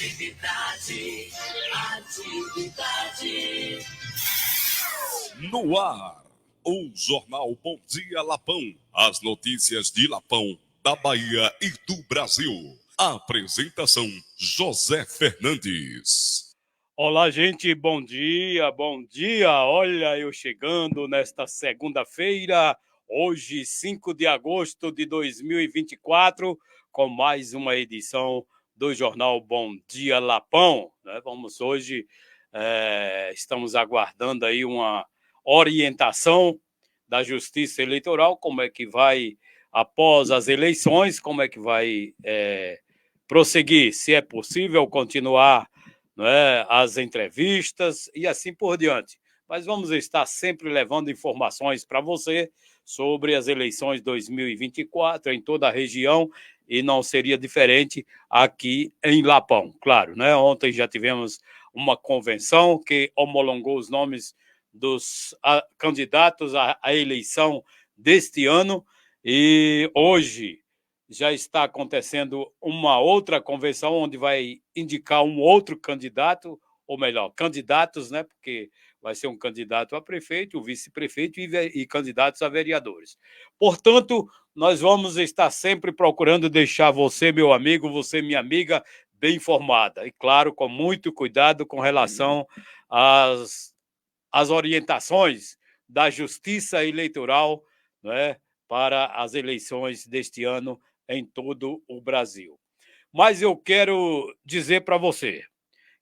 Atividade. No ar, o Jornal Bom Dia Lapão. As notícias de Lapão, da Bahia e do Brasil. A apresentação, José Fernandes. Olá, gente, bom dia, bom dia. Olha, eu chegando nesta segunda-feira, hoje, 5 de agosto de 2024, com mais uma edição do Jornal Bom Dia Lapão. Vamos hoje, estamos aguardando aí uma orientação da Justiça Eleitoral, como é que vai, após as eleições, como é que vai prosseguir, se é possível continuar as entrevistas e assim por diante. Mas vamos estar sempre levando informações para você sobre as eleições 2024 em toda a região e não seria diferente aqui em Lapão. Claro, ontem já tivemos uma convenção que homologou os nomes dos candidatos à eleição deste ano e hoje já está acontecendo uma outra convenção onde vai indicar um outro candidato, ou melhor, candidatos, porque vai ser um candidato a prefeito, o vice-prefeito e candidatos a vereadores. Portanto, nós vamos estar sempre procurando deixar você, meu amigo, você, minha amiga, bem informada. E, claro, com muito cuidado com relação às orientações da Justiça Eleitoral, para as eleições deste ano em todo o Brasil. Mas eu quero dizer para você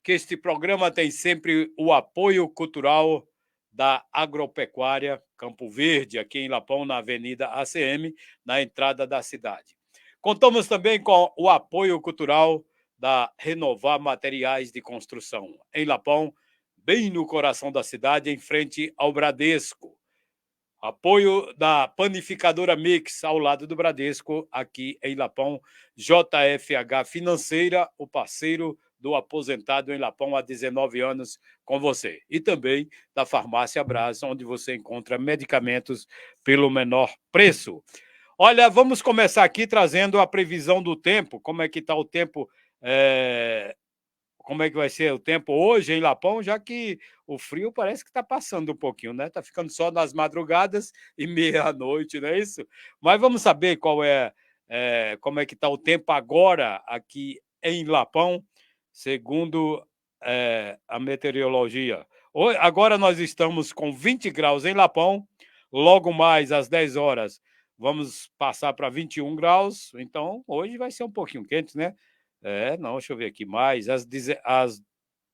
que este programa tem sempre o apoio cultural da Agropecuária Campo Verde, aqui em Lapão, na Avenida ACM, na entrada da cidade. Contamos também com o apoio cultural da Renovar Materiais de Construção, em Lapão, bem no coração da cidade, em frente ao Bradesco. Apoio da Panificadora Mix, ao lado do Bradesco, aqui em Lapão. JFH Financeira, o parceiro do aposentado em Lapão há 19 anos com você. E também da Farmácia Brás, onde você encontra medicamentos pelo menor preço. Olha, vamos começar aqui trazendo a previsão do tempo. Como é que está o tempo? Como é que vai ser o tempo hoje em Lapão, já que o frio parece que está passando um pouquinho, Está ficando só nas madrugadas e meia-noite, não é isso? Mas vamos saber como é que está o tempo agora aqui em Lapão, segundo a meteorologia. Agora nós estamos com 20 graus em Lapão, logo mais às 10 horas vamos passar para 21 graus, então hoje vai ser um pouquinho quente, não, deixa eu ver aqui mais. Às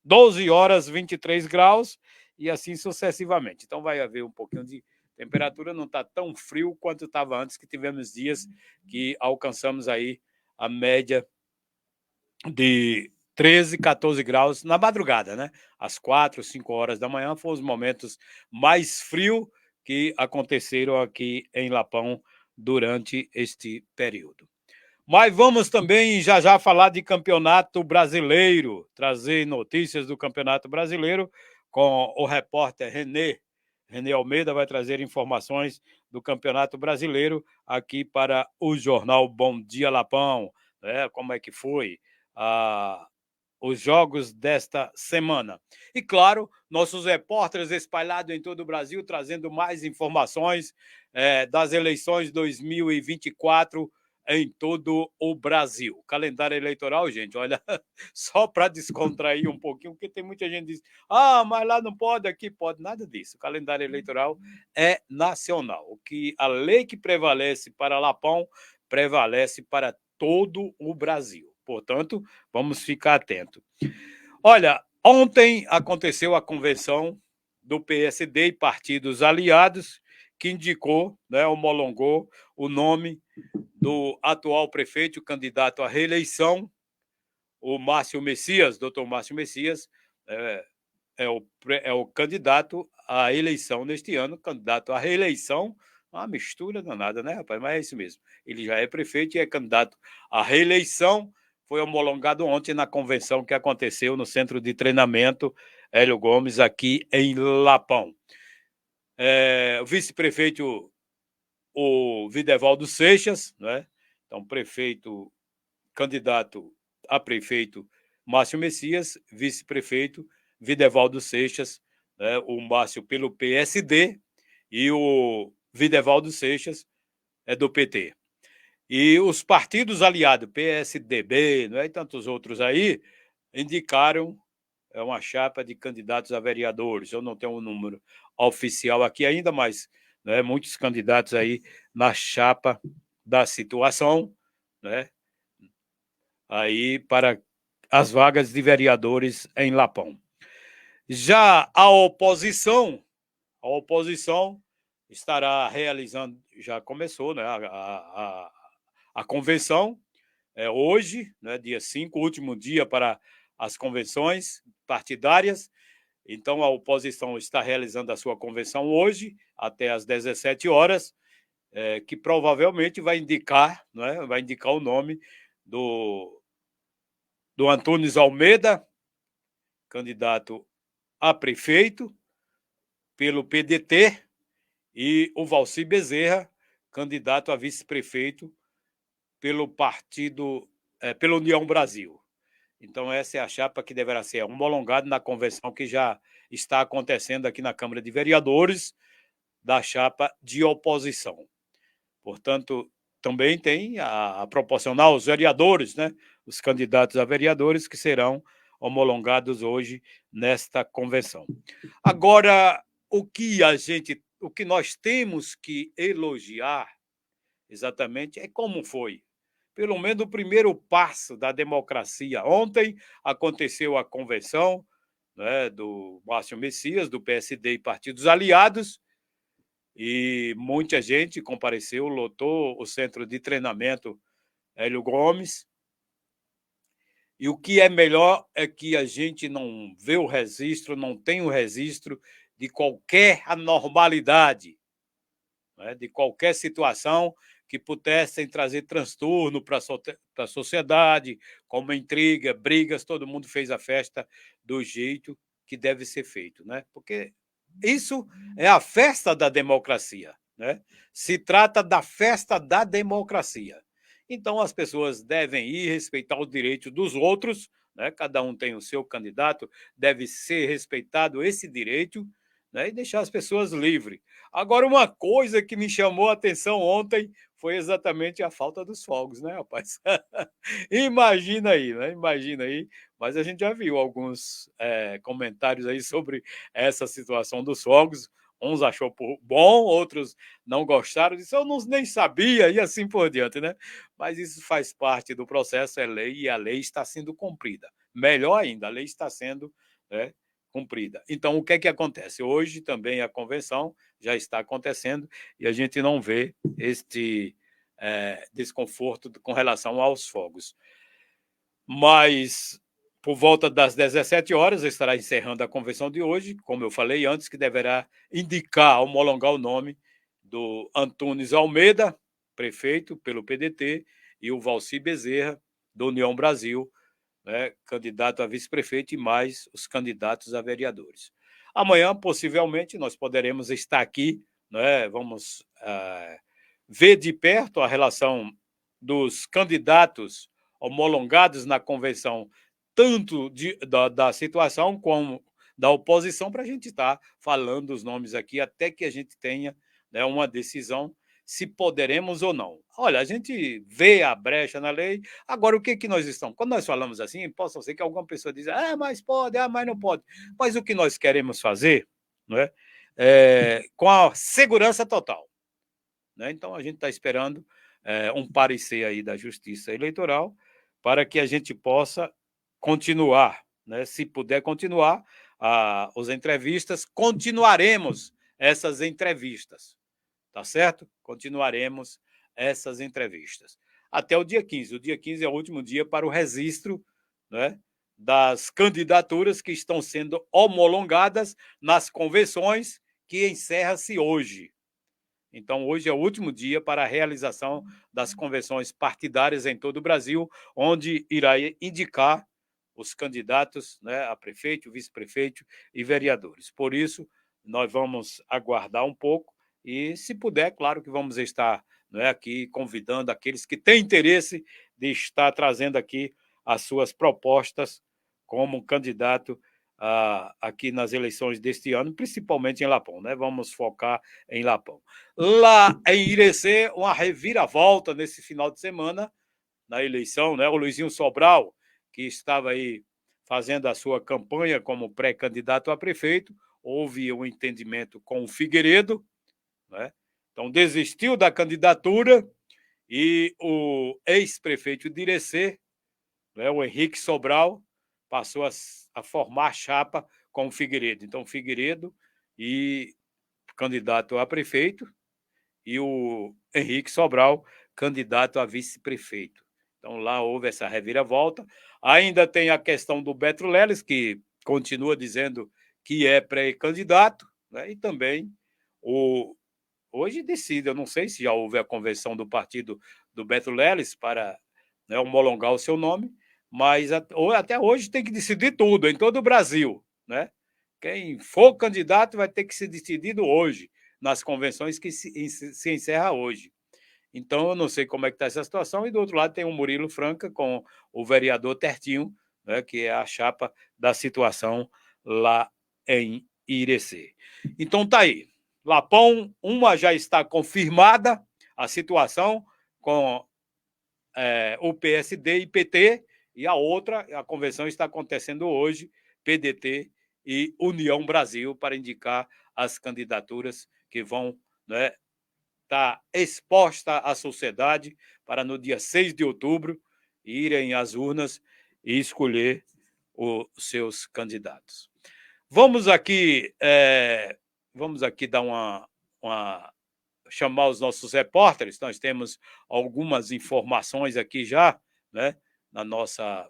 12 horas, 23 graus e assim sucessivamente. Então vai haver um pouquinho de temperatura, não está tão frio quanto estava antes, que tivemos dias que alcançamos aí a média de 13, 14 graus na madrugada, Às 4, 5 horas da manhã foram os momentos mais frios que aconteceram aqui em Lapão durante este período. Mas vamos também já falar de Campeonato Brasileiro, trazer notícias do Campeonato Brasileiro com o repórter René. René Almeida vai trazer informações do Campeonato Brasileiro aqui para o Jornal Bom Dia Lapão. Como é que foi os jogos desta semana. E, claro, nossos repórteres espalhados em todo o Brasil trazendo mais informações das eleições 2024 em todo o Brasil. Calendário eleitoral, gente, olha, só para descontrair um pouquinho, porque tem muita gente que diz, mas lá não pode, aqui pode, nada disso. O calendário eleitoral é nacional. A lei que prevalece para Lapão prevalece para todo o Brasil. Portanto, vamos ficar atentos. Olha, ontem aconteceu a convenção do PSD e partidos aliados, que indicou, homologou o nome do atual prefeito, candidato à reeleição, o Márcio Messias, doutor Márcio Messias, é o candidato à eleição neste ano, candidato à reeleição, uma mistura danada, rapaz? Mas é isso mesmo. Ele já é prefeito e é candidato à reeleição. Foi homologado ontem na convenção que aconteceu no Centro de Treinamento Hélio Gomes, aqui em Lapão. O vice-prefeito, o Videvaldo Seixas, Então, candidato a prefeito Márcio Messias, vice-prefeito, Videvaldo Seixas, né, o Márcio pelo PSD e o Videvaldo Seixas é do PT. E os partidos aliados, PSDB, né, e tantos outros aí, indicaram uma chapa de candidatos a vereadores. Eu não tenho o número oficial aqui ainda, mas, né, muitos candidatos aí na chapa da situação, né, aí para as vagas de vereadores em Lapão. Já a oposição estará realizando, já começou, né, a convenção, hoje, né, dia 5, último dia para as convenções partidárias. Então, a oposição está realizando a sua convenção hoje, até às 17 horas, que provavelmente vai indicar, né, vai indicar o nome do Antunes Almeida, candidato a prefeito pelo PDT, e o Valci Bezerra, candidato a vice-prefeito pelo partido, pela União Brasil. Então, essa é a chapa que deverá ser homologada na convenção que já está acontecendo aqui na Câmara de Vereadores, da chapa de oposição. Portanto, também tem a proporcional, os vereadores, né? Os candidatos a vereadores que serão homologados hoje nesta convenção. Agora, o que nós temos que elogiar exatamente é como foi. Pelo menos o primeiro passo da democracia. Ontem aconteceu a convenção, né, do Márcio Messias, do PSD e partidos aliados, e muita gente compareceu, lotou o centro de treinamento Hélio Gomes. E o que é melhor é que a gente não vê o registro, não tem o registro de qualquer anormalidade, né, de qualquer situação que pudessem trazer transtorno para a sociedade, como intriga, brigas, todo mundo fez a festa do jeito que deve ser feito, né? Porque isso é a festa da democracia, né? Se trata da festa da democracia. Então as pessoas devem ir respeitar os direitos dos outros, né? Cada um tem o seu candidato, deve ser respeitado esse direito, né? E deixar as pessoas livres. Agora, uma coisa que me chamou a atenção ontem foi exatamente a falta dos fogos, né, rapaz? Imagina aí, né? Imagina aí. Mas a gente já viu alguns comentários aí sobre essa situação dos fogos. Uns achou bom, outros não gostaram, disse, eu não, nem sabia, e assim por diante, né? Mas isso faz parte do processo, é lei, e a lei está sendo cumprida. Melhor ainda, a lei está sendo, né, cumprida. Então, o que é que acontece? Hoje também a convenção já está acontecendo e a gente não vê este desconforto com relação aos fogos. Mas, por volta das 17 horas, estará encerrando a convenção de hoje, como eu falei antes, que deverá indicar, homologar o nome do Antunes Almeida, prefeito pelo PDT, e o Valci Bezerra, do União Brasil, né, candidato a vice-prefeito, e mais os candidatos a vereadores. Amanhã, possivelmente, nós poderemos estar aqui, né, vamos ver de perto a relação dos candidatos homologados na convenção, tanto da situação como da oposição, para a gente estar falando os nomes aqui, até que a gente tenha, né, uma decisão se poderemos ou não. Olha, a gente vê a brecha na lei. Agora, o que que nós estamos? Quando nós falamos assim, possa ser que alguma pessoa diga, mas pode, mas não pode. Mas o que nós queremos fazer, não é? Com a segurança total, né? Então, a gente está esperando um parecer aí da Justiça Eleitoral para que a gente possa continuar, né? Se puder continuar as entrevistas, continuaremos essas entrevistas. Tá certo? Continuaremos essas entrevistas. Até o dia 15. O dia 15 é o último dia para o registro, né, das candidaturas que estão sendo homologadas nas convenções, que encerra-se hoje. Então, hoje é o último dia para a realização das convenções partidárias em todo o Brasil, onde irá indicar os candidatos, né, a prefeito, vice-prefeito e vereadores. Por isso, nós vamos aguardar um pouco e, se puder, claro que vamos estar, né, aqui convidando aqueles que têm interesse de estar trazendo aqui as suas propostas como candidato aqui nas eleições deste ano, principalmente em Lapão, né? Vamos focar em Lapão. Lá em Irecê, uma reviravolta nesse final de semana, na eleição, né? O Luizinho Sobral, que estava aí fazendo a sua campanha como pré-candidato a prefeito, houve um entendimento com o Figueiredo, né? Então desistiu da candidatura e o ex-prefeito de Irecê, né, o Henrique Sobral, passou a formar chapa com o Figueiredo. Então, o Figueiredo e candidato a prefeito e o Henrique Sobral, candidato a vice-prefeito. Então, lá houve essa reviravolta. Ainda tem a questão do Beto Leles, que continua dizendo que é pré-candidato, né? E também hoje decide, eu não sei se já houve a convenção do partido do Beto Leles para, né, homologar o seu nome, mas até hoje tem que decidir tudo, em todo o Brasil, né? Quem for candidato vai ter que ser decidido hoje, nas convenções que se encerra hoje. Então, eu não sei como é que está essa situação, e do outro lado tem o Murilo Franca com o vereador Tertinho, né, que é a chapa da situação lá em Irecê. Então, tá aí. Lapão, uma já está confirmada a situação com o PSD e PT, e a outra, a convenção está acontecendo hoje, PDT e União Brasil, para indicar as candidaturas que vão, né, estar exposta à sociedade para no dia 6 de outubro irem às urnas e escolher os seus candidatos. Vamos aqui dar chamar os nossos repórteres. Nós temos algumas informações aqui já, né, na nossa.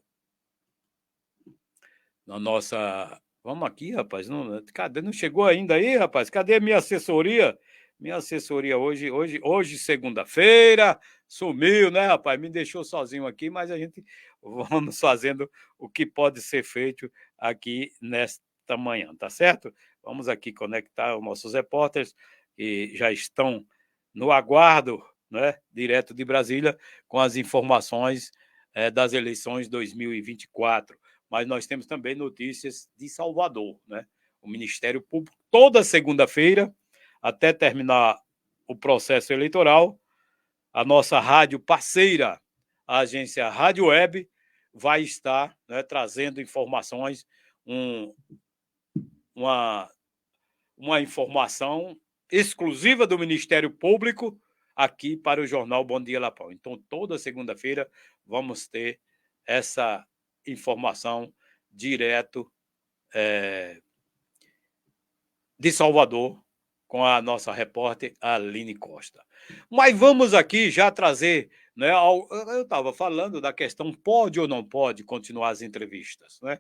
Vamos aqui, rapaz. Cadê? Não chegou ainda aí, rapaz? Cadê a minha assessoria? Minha assessoria hoje segunda-feira, sumiu, né, rapaz? Me deixou sozinho aqui, mas a gente vamos fazendo o que pode ser feito aqui nesta manhã, tá certo? Vamos aqui conectar os nossos repórteres que já estão no aguardo, né, direto de Brasília, com as informações das eleições 2024. Mas nós temos também notícias de Salvador, né? O Ministério Público, toda segunda-feira, até terminar o processo eleitoral, a nossa rádio parceira, a agência Rádio Web, vai estar, né, trazendo informações, uma informação exclusiva do Ministério Público aqui para o jornal Bom Dia Lapão. Então, toda segunda-feira vamos ter essa informação direto de Salvador, com a nossa repórter Aline Costa. Mas vamos aqui já trazer, né, eu estava falando da questão pode ou não pode continuar as entrevistas, né?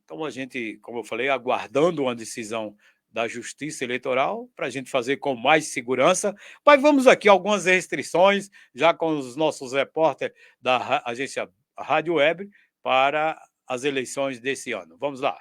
Então a gente, como eu falei, aguardando uma decisão da Justiça Eleitoral para a gente fazer com mais segurança, mas vamos aqui algumas restrições, já com os nossos repórteres da agência Rádio Web, para as eleições desse ano. Vamos lá.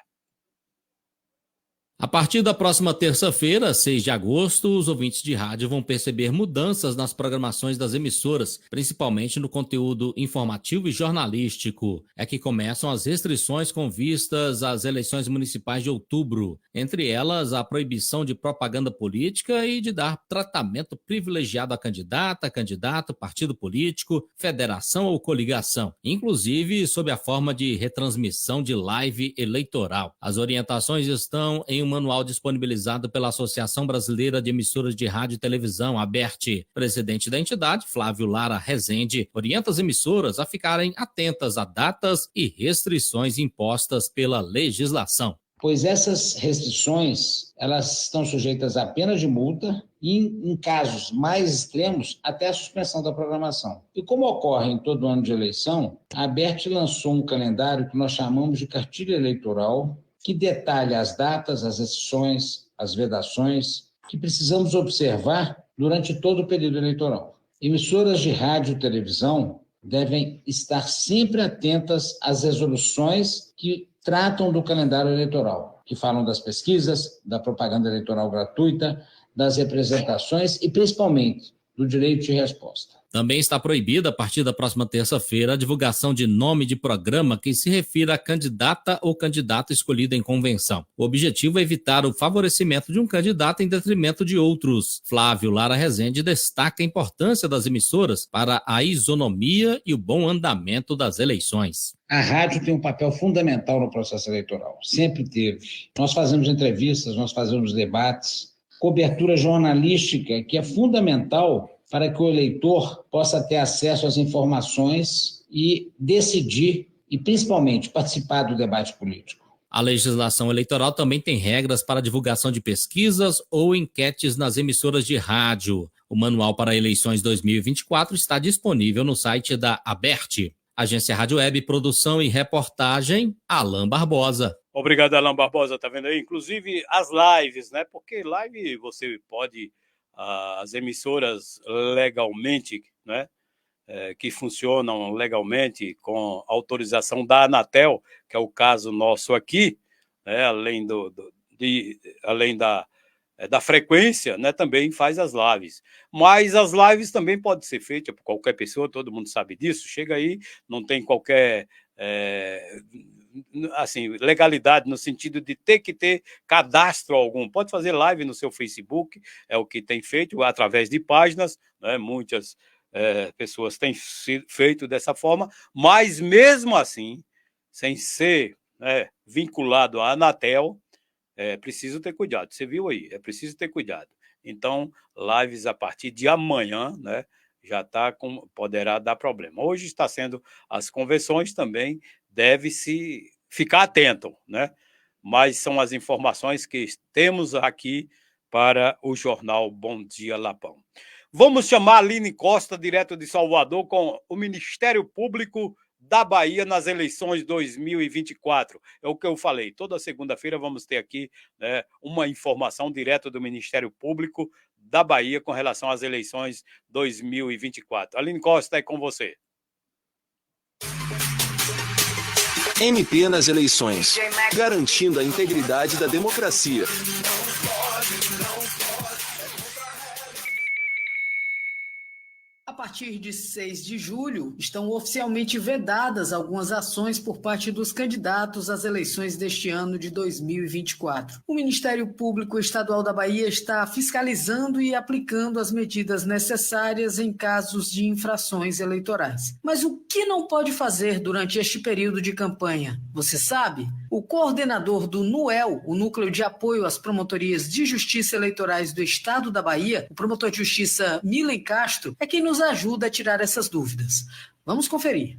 A partir da próxima terça-feira, 6 de agosto, os ouvintes de rádio vão perceber mudanças nas programações das emissoras, principalmente no conteúdo informativo e jornalístico. É que começam as restrições com vistas às eleições municipais de outubro, entre elas a proibição de propaganda política e de dar tratamento privilegiado a candidata, candidato, partido político, federação ou coligação, inclusive sob a forma de retransmissão de live eleitoral. As orientações estão em um manual disponibilizado pela Associação Brasileira de Emissoras de Rádio e Televisão, ABERT. Presidente da entidade, Flávio Lara Rezende, orienta as emissoras a ficarem atentas a datas e restrições impostas pela legislação. Pois essas restrições, elas estão sujeitas a pena de multa e, em casos mais extremos, até a suspensão da programação. E como ocorre em todo ano de eleição, a ABERT lançou um calendário que nós chamamos de cartilha eleitoral, que detalha as datas, as exceções, as vedações que precisamos observar durante todo o período eleitoral. Emissoras de rádio e televisão devem estar sempre atentas às resoluções que tratam do calendário eleitoral, que falam das pesquisas, da propaganda eleitoral gratuita, das representações e, principalmente, do direito de resposta. Também está proibida, a partir da próxima terça-feira, a divulgação de nome de programa que se refira a candidata ou candidato escolhido em convenção. O objetivo é evitar o favorecimento de um candidato em detrimento de outros. Flávio Lara Rezende destaca a importância das emissoras para a isonomia e o bom andamento das eleições. A rádio tem um papel fundamental no processo eleitoral, sempre teve. Nós fazemos entrevistas, nós fazemos debates, cobertura jornalística, que é fundamental para que o eleitor possa ter acesso às informações e decidir, e principalmente participar do debate político. A legislação eleitoral também tem regras para a divulgação de pesquisas ou enquetes nas emissoras de rádio. O Manual para Eleições 2024 está disponível no site da ABERT. Agência Rádio Web, produção e reportagem, Alain Barbosa. Obrigado, Alain Barbosa, tá vendo aí? Inclusive as lives, né? Porque live você pode, as emissoras legalmente, né? Que funcionam legalmente com autorização da Anatel, que é o caso nosso aqui, né? Além da frequência, né? Também faz as lives. Mas as lives também podem ser feitas por qualquer pessoa, todo mundo sabe disso. Chega aí, não tem qualquer legalidade no sentido de ter que ter cadastro algum. Pode fazer live no seu Facebook, é o que tem feito através de páginas, né? Muitas pessoas têm feito dessa forma, mas mesmo assim, sem ser vinculado à Anatel, é preciso ter cuidado. Você viu aí, é preciso ter cuidado. Então, lives a partir de amanhã, né, poderá dar problema. Hoje está sendo as convenções também, deve-se ficar atento, né? Mas são as informações que temos aqui para o jornal Bom Dia Lapão. Vamos chamar a Aline Costa, direto de Salvador, com o Ministério Público da Bahia nas eleições 2024. É o que eu falei. Toda segunda-feira vamos ter aqui, né, uma informação direto do Ministério Público da Bahia com relação às eleições 2024. Aline Costa, é com você. MP nas eleições, garantindo a integridade da democracia. A partir de 6 de julho, estão oficialmente vedadas algumas ações por parte dos candidatos às eleições deste ano de 2024. O Ministério Público Estadual da Bahia está fiscalizando e aplicando as medidas necessárias em casos de infrações eleitorais. Mas o que não pode fazer durante este período de campanha? Você sabe? O coordenador do NUEL, o Núcleo de Apoio às Promotorias de Justiça Eleitorais do Estado da Bahia, o promotor de justiça Milen Castro, é quem nos ajuda a tirar essas dúvidas. Vamos conferir.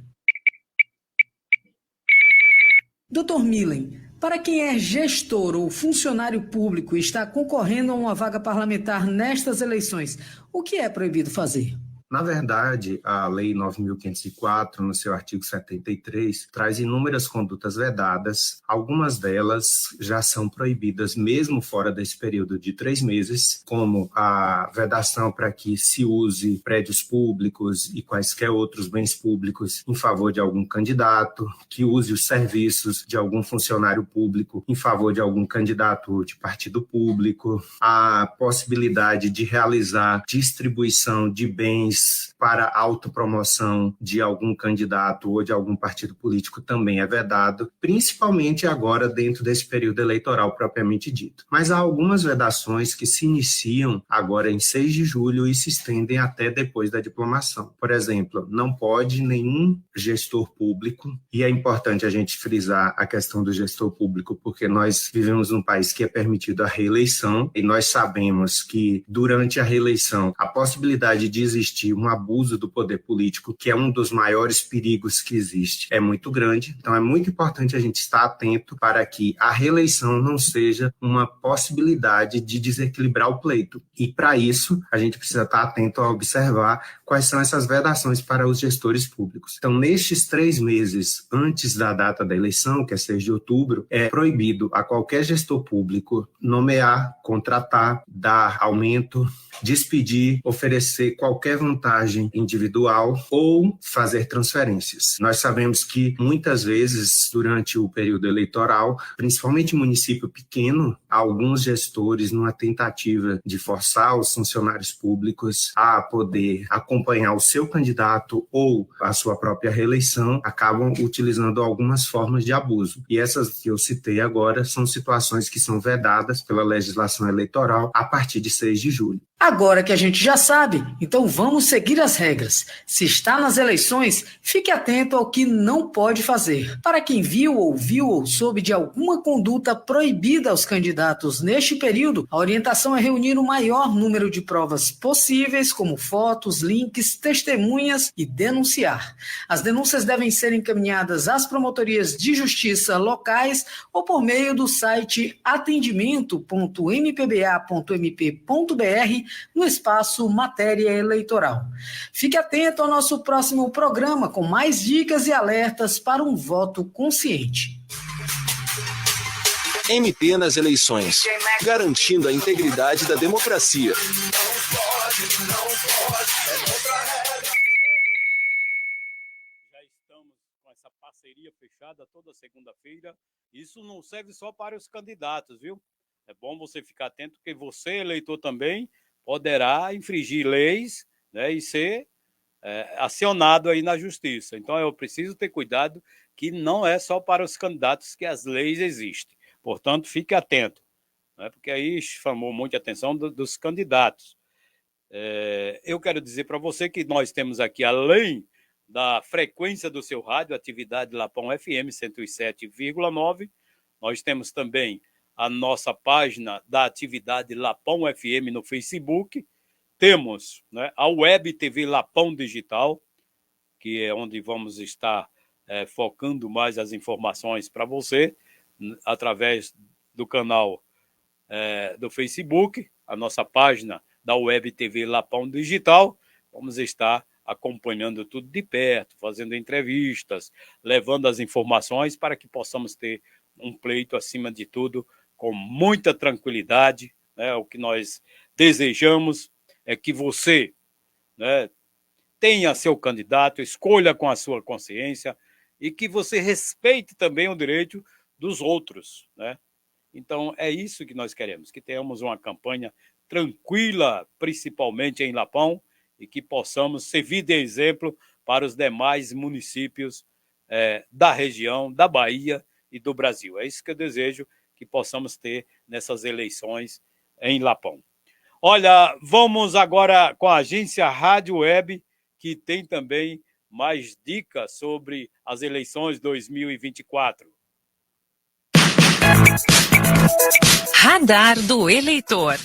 Dr. Milen, para quem é gestor ou funcionário público e está concorrendo a uma vaga parlamentar nestas eleições, o que é proibido fazer? Na verdade, a Lei 9.504, no seu artigo 73, traz inúmeras condutas vedadas. Algumas delas já são proibidas mesmo fora desse período de 3 meses, como a vedação para que se use prédios públicos e quaisquer outros bens públicos em favor de algum candidato, que use os serviços de algum funcionário público em favor de algum candidato de partido público, a possibilidade de realizar distribuição de bens para autopromoção de algum candidato ou de algum partido político também é vedado, principalmente agora dentro desse período eleitoral propriamente dito. Mas há algumas vedações que se iniciam agora em 6 de julho e se estendem até depois da diplomação. Por exemplo, não pode nenhum gestor público, e é importante a gente frisar a questão do gestor público, porque nós vivemos num país que é permitido a reeleição, e nós sabemos que durante a reeleição a possibilidade de existir um abuso do poder político, que é um dos maiores perigos que existe, é muito grande. Então é muito importante a gente estar atento para que a reeleição não seja uma possibilidade de desequilibrar o pleito. E para isso, a gente precisa estar atento a observar quais são essas vedações para os gestores públicos. Então, nestes 3 meses antes da data da eleição, que é 6 de outubro, é proibido a qualquer gestor público nomear, contratar, dar aumento, despedir, oferecer qualquer vantagem contagem individual ou fazer transferências. Nós sabemos que muitas vezes, durante o período eleitoral, principalmente em município pequeno, alguns gestores, numa tentativa de forçar os funcionários públicos a poder acompanhar o seu candidato ou a sua própria reeleição, acabam utilizando algumas formas de abuso. E essas que eu citei agora são situações que são vedadas pela legislação eleitoral a partir de 6 de julho. Agora que a gente já sabe, então vamos seguir as regras. Se está nas eleições, fique atento ao que não pode fazer. Para quem viu, ouviu ou soube de alguma conduta proibida aos candidatos neste período, a orientação é reunir o maior número de provas possíveis, como fotos, links, testemunhas e denunciar. As denúncias devem ser encaminhadas às promotorias de justiça locais ou por meio do site atendimento.mpba.mp.br no espaço Matéria Eleitoral. Fique atento ao nosso próximo programa com mais dicas e alertas para um voto consciente. MP nas eleições, garantindo a integridade da democracia. Já estamos com essa parceria fechada toda segunda-feira. Isso não serve só para os candidatos, viu? É bom você ficar atento, porque você, eleitor, também poderá infringir leis, né, e ser acionado aí na justiça. Então, eu preciso ter cuidado que não é só para os candidatos que as leis existem. Portanto, fique atento, né, porque aí chamou muita atenção dos candidatos. Eu quero dizer para você que nós temos aqui, além da frequência do seu rádio, atividade Lapão FM 107,9, nós temos também a nossa página da atividade Lapão FM no Facebook. Temos, né, a Web TV Lapão Digital, que é onde vamos estar focando mais as informações para você, através do canal do Facebook, a nossa página da Web TV Lapão Digital. Vamos estar acompanhando tudo de perto, fazendo entrevistas, levando as informações para que possamos ter um pleito, acima de tudo, com muita tranquilidade, né? O que nós desejamos é que você, né, tenha seu candidato, escolha com a sua consciência e que você respeite também o direito dos outros, né? Então, é isso que nós queremos, que tenhamos uma campanha tranquila, principalmente em Lapão, e que possamos servir de exemplo para os demais municípios da região, da Bahia e do Brasil. É isso que eu desejo que possamos ter nessas eleições em Lapão. Olha, vamos agora com a agência Rádio Web, que tem também mais dicas sobre as eleições 2024. Radar do Eleitor.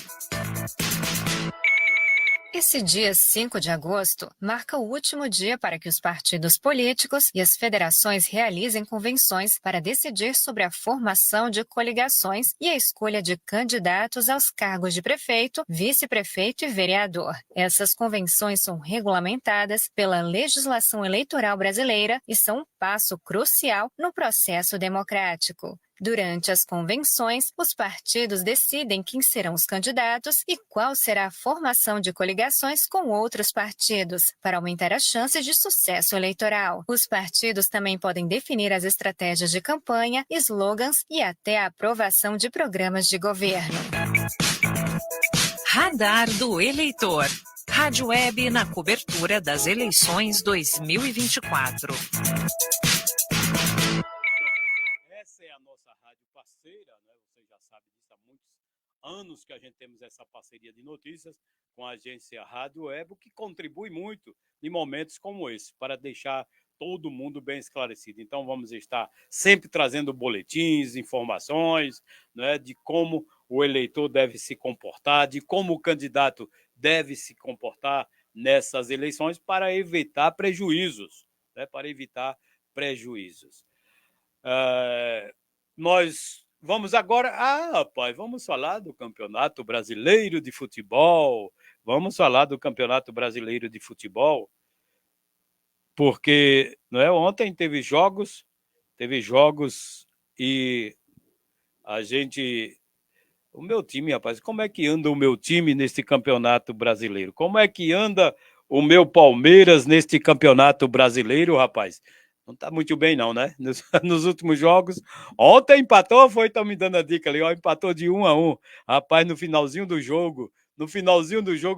Esse dia 5 de agosto marca o último dia para que os partidos políticos e as federações realizem convenções para decidir sobre a formação de coligações e a escolha de candidatos aos cargos de prefeito, vice-prefeito e vereador. Essas convenções são regulamentadas pela legislação eleitoral brasileira e são um passo crucial no processo democrático. Durante as convenções, os partidos decidem quem serão os candidatos e qual será a formação de coligações com outros partidos, para aumentar as chances de sucesso eleitoral. Os partidos também podem definir as estratégias de campanha, slogans e até a aprovação de programas de governo. Radar do Eleitor. Rádio Web na cobertura das eleições 2024. Essa é a nossa rádio parceira, né? Você já sabe disso, há muitos anos que a gente temos essa parceria de notícias com a agência Rádio Web, que contribui muito em momentos como esse, para deixar todo mundo bem esclarecido. Então, vamos estar sempre trazendo boletins, informações, né, de como o eleitor deve se comportar, de como o candidato deve se comportar nessas eleições para evitar prejuízos, né, para evitar prejuízos. Nós vamos agora... rapaz, vamos falar do Campeonato Brasileiro de Futebol. Vamos falar do Campeonato Brasileiro de Futebol, porque, não é, ontem teve jogos e a gente... O meu time, rapaz, como é que anda o meu time nesse Campeonato Brasileiro? Como é que anda o meu Palmeiras neste campeonato brasileiro, rapaz. Não tá muito bem, não, né? Nos últimos jogos. Ontem empatou, estão me dando a dica ali, ó, empatou de 1-1. Rapaz, no finalzinho do jogo,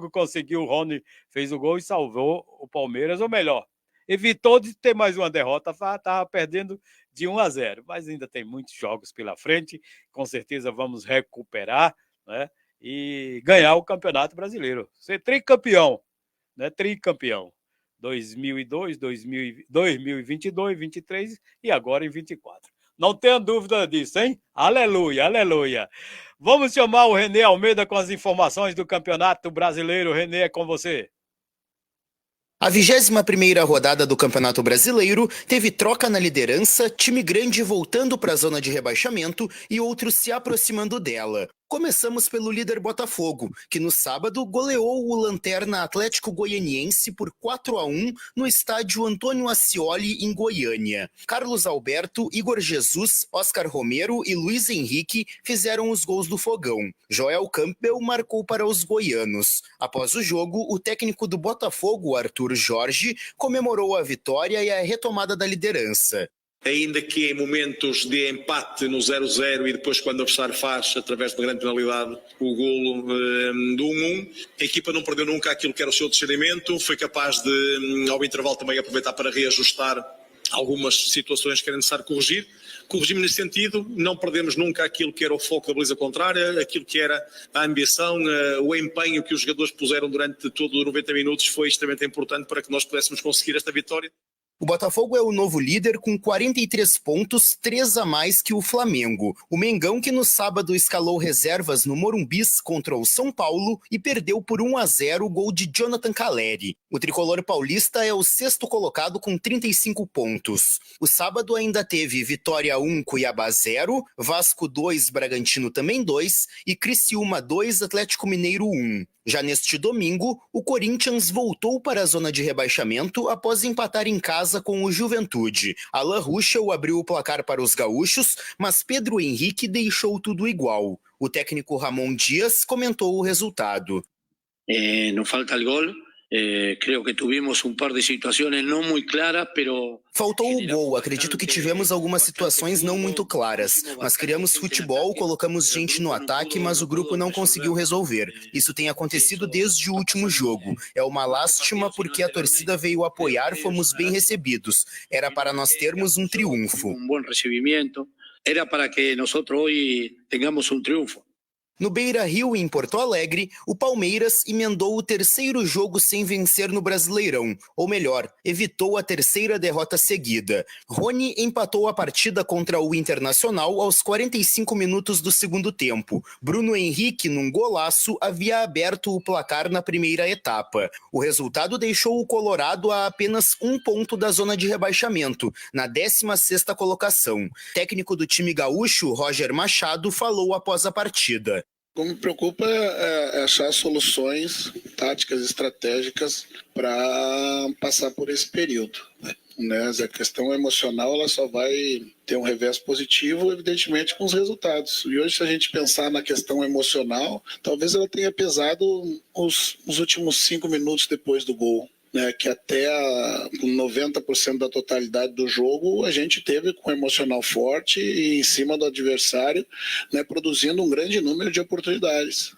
conseguiu, o Rony fez o gol e salvou o Palmeiras, ou melhor, evitou de ter mais uma derrota, estava perdendo de 1-0. Mas ainda tem muitos jogos pela frente, com certeza vamos recuperar, né? E ganhar o Campeonato Brasileiro. Ser tricampeão, né? Tricampeão. 2002, 2022, 23 e agora em 24. Não tenha dúvida disso, hein? Aleluia, aleluia. Vamos chamar o Renê Almeida com as informações do Campeonato Brasileiro. Renê, é com você. A 21ª rodada do Campeonato Brasileiro teve troca na liderança, time grande voltando para a zona de rebaixamento e outros se aproximando dela. Começamos pelo líder Botafogo, que no sábado goleou o lanterna Atlético Goianiense por 4-1 no estádio Antônio Ascioli, em Goiânia. Carlos Alberto, Igor Jesus, Oscar Romero e Luiz Henrique fizeram os gols do Fogão. Joel Campbell marcou para os goianos. Após o jogo, o técnico do Botafogo, Arthur Jorge, comemorou a vitória e a retomada da liderança. Ainda que em momentos de empate no 0-0 e depois quando o adversário faz, através de uma grande penalidade, o golo do 1-1, a equipa não perdeu nunca aquilo que era o seu discernimento, foi capaz de, ao intervalo, também aproveitar para reajustar algumas situações que era necessário corrigir. Corrigimos nesse sentido, não perdemos nunca aquilo que era o foco da baliza contrária, aquilo que era a ambição, o empenho que os jogadores puseram durante todos os 90 minutos foi extremamente importante para que nós pudéssemos conseguir esta vitória. O Botafogo é o novo líder com 43 pontos, 3 a mais que o Flamengo. O Mengão, que no sábado escalou reservas no Morumbis contra o São Paulo e perdeu por 1-0 o gol de Jonathan Caleri. O tricolor paulista é o 6º colocado com 35 pontos. O sábado ainda teve Vitória 1, Cuiabá 0, Vasco 2, Bragantino também 2 e Criciúma 2, Atlético Mineiro 1. Já neste domingo, o Corinthians voltou para a zona de rebaixamento após empatar em casa com o Juventude. Alan Ruschel abriu o placar para os gaúchos, mas Pedro Henrique deixou tudo igual. O técnico Ramon Dias comentou o resultado. Nos falta o gol. Creo que tuvimos par de situações não muito claras, pero... Faltou o gol, acredito que tivemos algumas situações não muito claras, mas criamos futebol, colocamos gente no ataque, mas o grupo não conseguiu resolver. Isso tem acontecido desde o último jogo. É uma lástima porque a torcida veio apoiar, fomos bem recebidos. Era para nós termos um triunfo. Bom recebimento. Era para que nós hoje tenhamos um triunfo. No Beira-Rio, em Porto Alegre, o Palmeiras emendou o 3º jogo sem vencer no Brasileirão, ou melhor, evitou a 3ª derrota seguida. Rony empatou a partida contra o Internacional aos 45 minutos do segundo tempo. Bruno Henrique, num golaço, havia aberto o placar na primeira etapa. O resultado deixou o Colorado a apenas 1 ponto da zona de rebaixamento, na 16ª colocação. Técnico do time gaúcho, Roger Machado, falou após a partida. O que me preocupa é achar soluções táticas, estratégicas para passar por esse período, né? A questão emocional ela só vai ter um revés positivo, evidentemente, com os resultados. E hoje, se a gente pensar na questão emocional, talvez ela tenha pesado os últimos 5 minutos depois do gol. Que até 90% da totalidade do jogo a gente teve com um emocional forte e em cima do adversário, produzindo um grande número de oportunidades,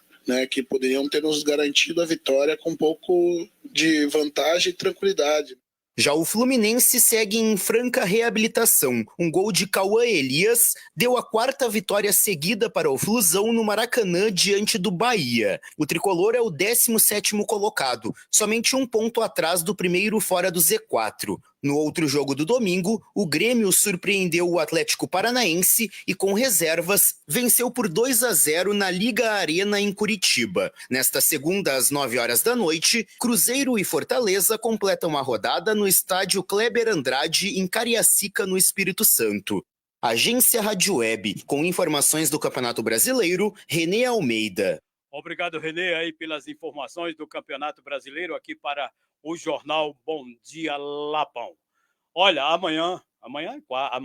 que poderiam ter nos garantido a vitória com um pouco de vantagem e tranquilidade. Já o Fluminense segue em franca reabilitação. Um gol de Cauã Elias deu a 4ª vitória seguida para o Flusão no Maracanã diante do Bahia. O tricolor é o 17º colocado, somente 1 ponto atrás do primeiro fora do Z4. No outro jogo do domingo, o Grêmio surpreendeu o Atlético Paranaense e, com reservas, venceu por 2-0 na Liga Arena em Curitiba. Nesta segunda, às 9h da noite, Cruzeiro e Fortaleza completam a rodada no estádio Kleber Andrade, em Cariacica, no Espírito Santo. Agência Rádio Web, com informações do Campeonato Brasileiro, Renê Almeida. Obrigado, Renê, aí pelas informações do Campeonato Brasileiro aqui para o jornal Bom Dia Lapão. Olha, amanhã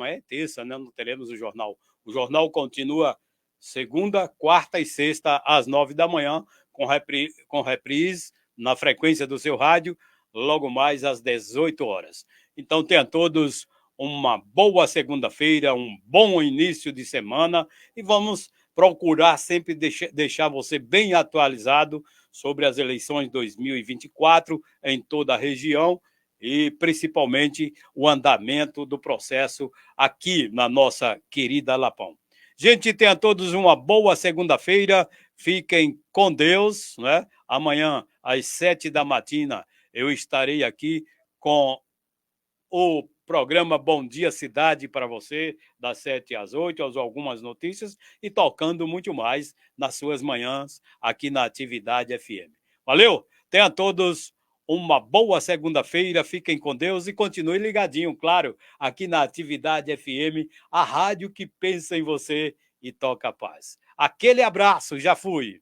é terça, né? Não teremos o jornal. O jornal continua segunda, quarta e sexta às 9 da manhã, com reprise na frequência do seu rádio, logo mais às 18 horas. Então, tenham todos uma boa segunda-feira, um bom início de semana e vamos procurar sempre deixar você bem atualizado sobre as eleições 2024 em toda a região e principalmente o andamento do processo aqui na nossa querida Lapão. Gente, tenham todos uma boa segunda-feira, fiquem com Deus, né? Amanhã, às 7 da matina, eu estarei aqui com o programa Bom Dia Cidade para você, das 7 às 8, algumas notícias e tocando muito mais nas suas manhãs aqui na Atividade FM. Valeu? Tenham todos uma boa segunda-feira, fiquem com Deus e continuem ligadinho, claro, aqui na Atividade FM, a rádio que pensa em você e toca a paz. Aquele abraço, já fui!